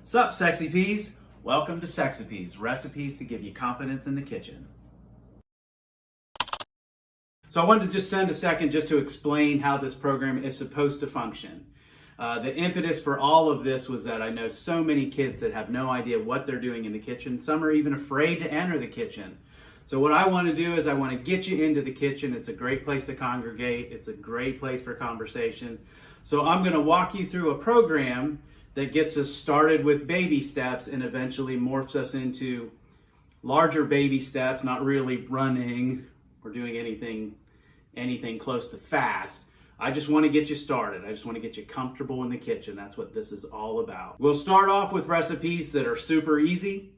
Sup, Sexy Peas? Welcome to Sexy Peas, recipes to give you confidence in the kitchen. So I wanted to just spend a second just to explain how this program is supposed to function. The impetus for all of this was that I know so many kids that have no idea what they're doing in the kitchen. Some are even afraid to enter the kitchen. So what I want to do is I want to get you into the kitchen. It's a great place to congregate. It's a great place for conversation. So I'm going to walk you through a program that gets us started with baby steps and eventually morphs us into larger baby steps, not really running or doing anything close to fast. I just want to get you started. I just want to get you comfortable in the kitchen. That's what this is all about. We'll start off with recipes that are super easy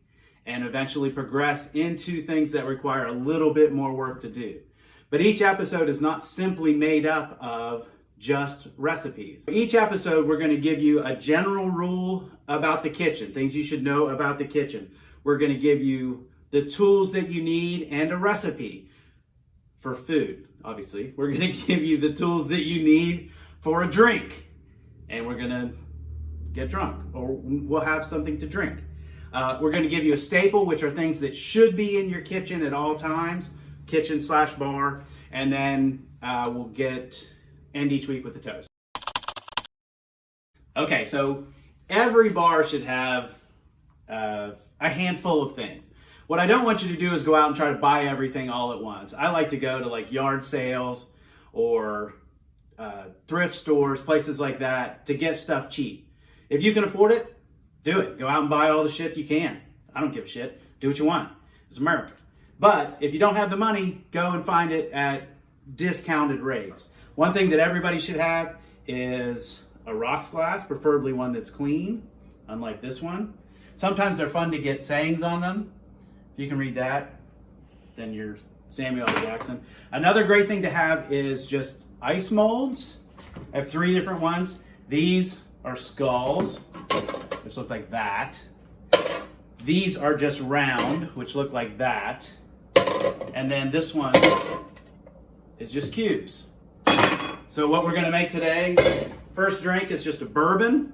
and eventually progress into things that require a little bit more work to do. But each episode is not simply made up of just recipes. Each episode, we're going to give you a general rule about the kitchen, things you should know about the kitchen. We're going to give you the tools that you need and a recipe for food, obviously. We're going to give you the tools that you need for a drink, and we're going to get drunk, or we'll have something to drink. We're going to give you a staple, which are things that should be in your kitchen at all times, kitchen/bar, and then we'll end each week with a toast. Okay, so every bar should have a handful of things. What I don't want you to do is go out and try to buy everything all at once. I like to go to like yard sales or thrift stores, places like that, to get stuff cheap. If you can afford it, do it. Go out and buy all the shit you can. I don't give a shit. Do what you want. It's America. But if you don't have the money, go and find it at discounted rates. One thing that everybody should have is a rocks glass, preferably one that's clean, unlike this one. Sometimes they're fun to get sayings on them. If you can read that, then you're Samuel L. Jackson. Another great thing to have is just ice molds. I have 3 different ones. These are skulls, which look like that. These are just round, which look like that. And then this one is just cubes. So what we're going to make today, first drink is just a bourbon.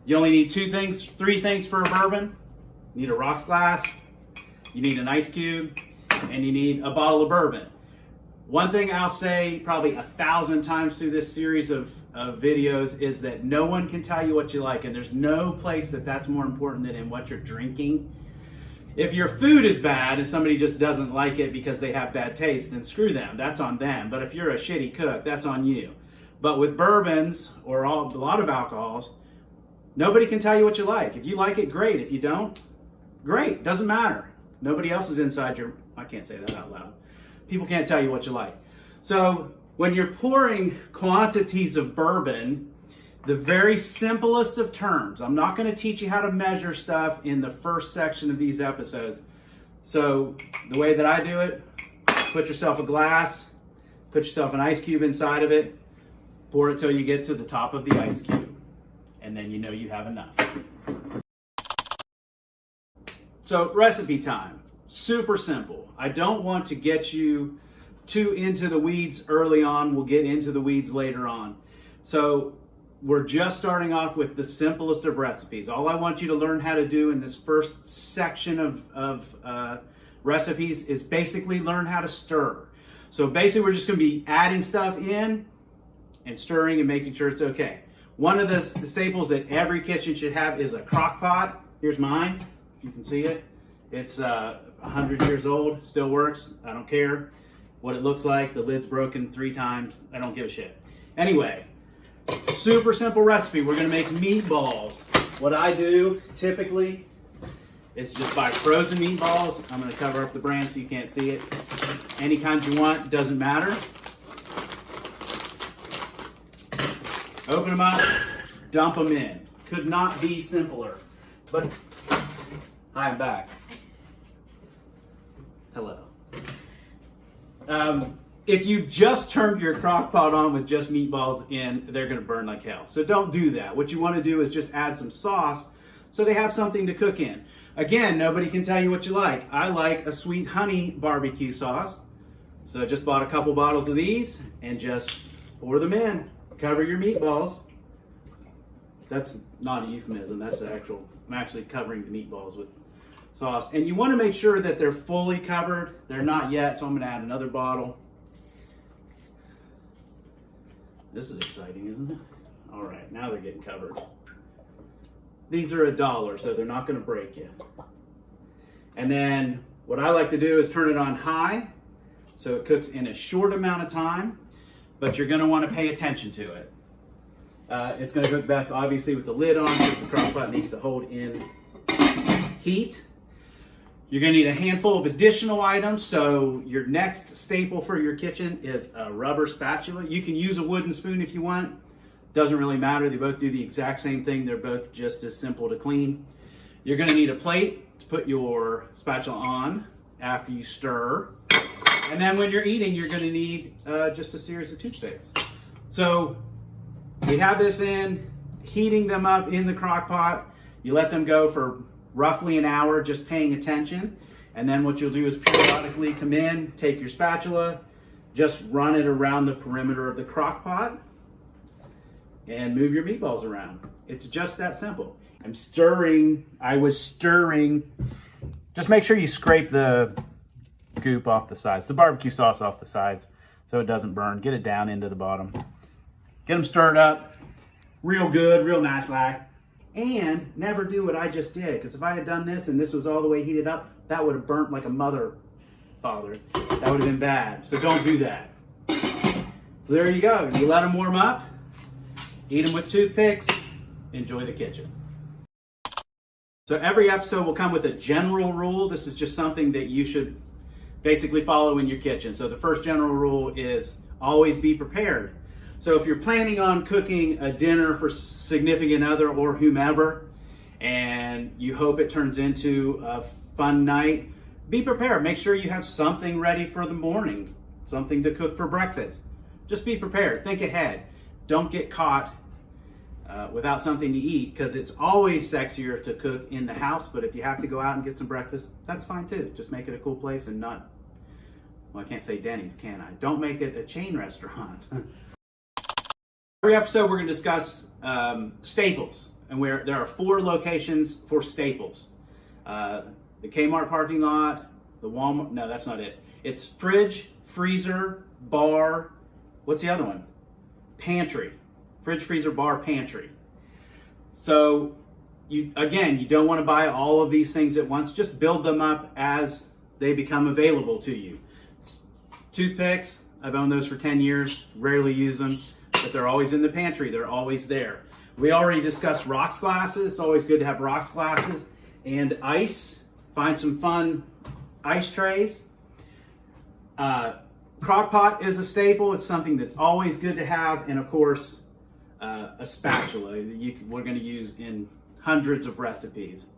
You only need 3 things for a bourbon. You need a rocks glass, you need an ice cube, and you need a bottle of bourbon. One thing I'll say probably 1,000 times through this series of videos is that no one can tell you what you like, and there's no place that's more important than in what you're drinking. If your food is bad and somebody just doesn't like it because they have bad taste, then screw them. That's on them. But if you're a shitty cook, that's on you. But with bourbons or a lot of alcohols, nobody can tell you what you like. If you like it, great. If you don't, great. Doesn't matter. Nobody else is inside I can't say that out loud. People can't tell you what you like. So when you're pouring quantities of bourbon, the very simplest of terms, I'm not going to teach you how to measure stuff in the first section of these episodes. So the way that I do it, put yourself a glass, put yourself an ice cube inside of it, pour it till you get to the top of the ice cube, and then you know you have enough. So recipe time, super simple. I don't want to get you too into the weeds early on. We'll get into the weeds later on. So we're just starting off with the simplest of recipes. All I want you to learn how to do in this first section of recipes is basically learn how to stir. So basically we're just going to be adding stuff in and stirring and making sure it's okay. One of the staples that every kitchen should have is a crock pot. Here's mine, if you can see it. It's 100 years old, still works. I don't care what it looks like. The lid's broken 3 times. I don't give a shit. Anyway, super simple recipe. We're going to make meatballs. What I do typically is just buy frozen meatballs. I'm going to cover up the brand so you can't see it. Any kinds you want, doesn't matter. Open them up, dump them in. Could not be simpler. But hi, I'm back. Hello. If you just turned your crock pot on with just meatballs in, they're going to burn like hell. So don't do that. What you want to do is just add some sauce so they have something to cook in. Again, nobody can tell you what you like. I like a sweet honey barbecue sauce. So I just bought a couple bottles of these and just pour them in. Cover your meatballs. That's not a euphemism. That's the actual, I'm actually covering the meatballs with sauce. And you want to make sure that they're fully covered. They're not yet, so I'm going to add another bottle. This is exciting, isn't it? All right, now they're getting covered. These are $1, so they're not going to break you. And then what I like to do is turn it on high, so it cooks in a short amount of time, but you're going to want to pay attention to it. It's going to cook best, obviously, with the lid on, because the crock pot needs to hold in heat. You're going to need a handful of additional items, so your next staple for your kitchen is a rubber spatula. You can use a wooden spoon if you want. Doesn't really matter. They both do the exact same thing. They're both just as simple to clean. You're going to need a plate to put your spatula on after you stir. And then when you're eating, you're going to need just a series of toothpicks. So we have this in, heating them up in the crock pot. You let them go for roughly an hour, just paying attention. And then what you'll do is periodically come in, take your spatula, just run it around the perimeter of the crock pot and move your meatballs around. It's just that simple. I was stirring. Just make sure you scrape the goop off the sides, the barbecue sauce off the sides, so it doesn't burn. Get it down into the bottom. Get them stirred up real good, real nice like. And never do what I just did, because if I had done this and this was all the way heated up, that would have burnt like a father. That would have been bad. So don't do that. So there you go. You let them warm up, eat them with toothpicks, enjoy the kitchen. So every episode will come with a general rule. This is just something that you should basically follow in your kitchen. So the first general rule is always be prepared. So if you're planning on cooking a dinner for significant other or whomever, and you hope it turns into a fun night, be prepared. Make sure you have something ready for the morning, something to cook for breakfast. Just be prepared. Think ahead. Don't get caught without something to eat, because it's always sexier to cook in the house, but if you have to go out and get some breakfast, that's fine too. Just make it a cool place and not, well, I can't say Denny's, can I? Don't make it a chain restaurant. Every episode we're going to discuss staples, and there are 4 locations for staples. The Kmart parking lot, the Walmart, no, that's not it. It's fridge, freezer, bar, what's the other one? Pantry. Fridge, freezer, bar, pantry. So you don't want to buy all of these things at once. Just build them up as they become available to you. Toothpicks, I've owned those for 10 years, rarely use them, but they're always in the pantry. They're always there. We already discussed rocks glasses. It's always good to have rocks glasses. And ice. Find some fun ice trays. Crock pot is a staple. It's something that's always good to have. And of course, a spatula we're going to use in hundreds of recipes.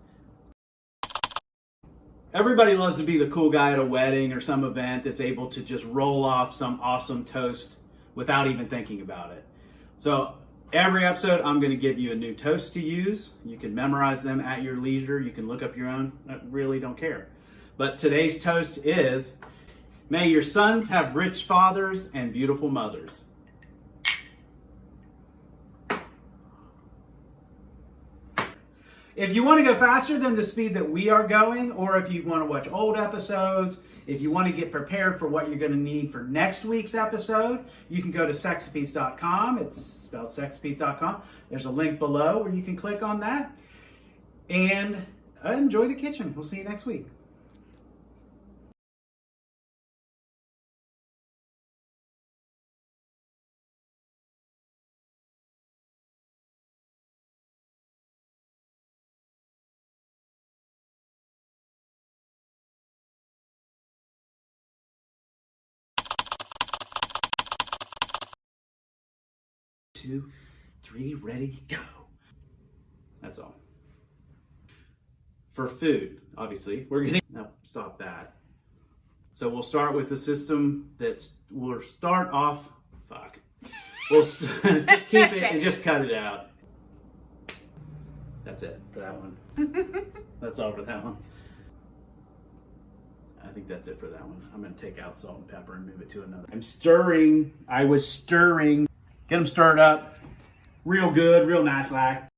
Everybody loves to be the cool guy at a wedding or some event that's able to just roll off some awesome toast without even thinking about it. So every episode, I'm going to give you a new toast to use. You can memorize them at your leisure. You can look up your own. I really don't care. But today's toast is, may your sons have rich fathers and beautiful mothers. If you want to go faster than the speed that we are going, or if you want to watch old episodes, if you want to get prepared for what you're going to need for next week's episode, you can go to sexapiece.com. It's spelled sexapiece.com. There's a link below where you can click on that. And enjoy the kitchen. We'll see you next week. Two, three, ready, go. That's all. For food, obviously, no, stop that. So we'll start with the system we'll start off, We'll just keep it and just cut it out. That's it for that one. That's all for that one. I think that's it for that one. I'm going to take out salt and pepper and move it to another. I was stirring. Get them stirred up real good, real nice like.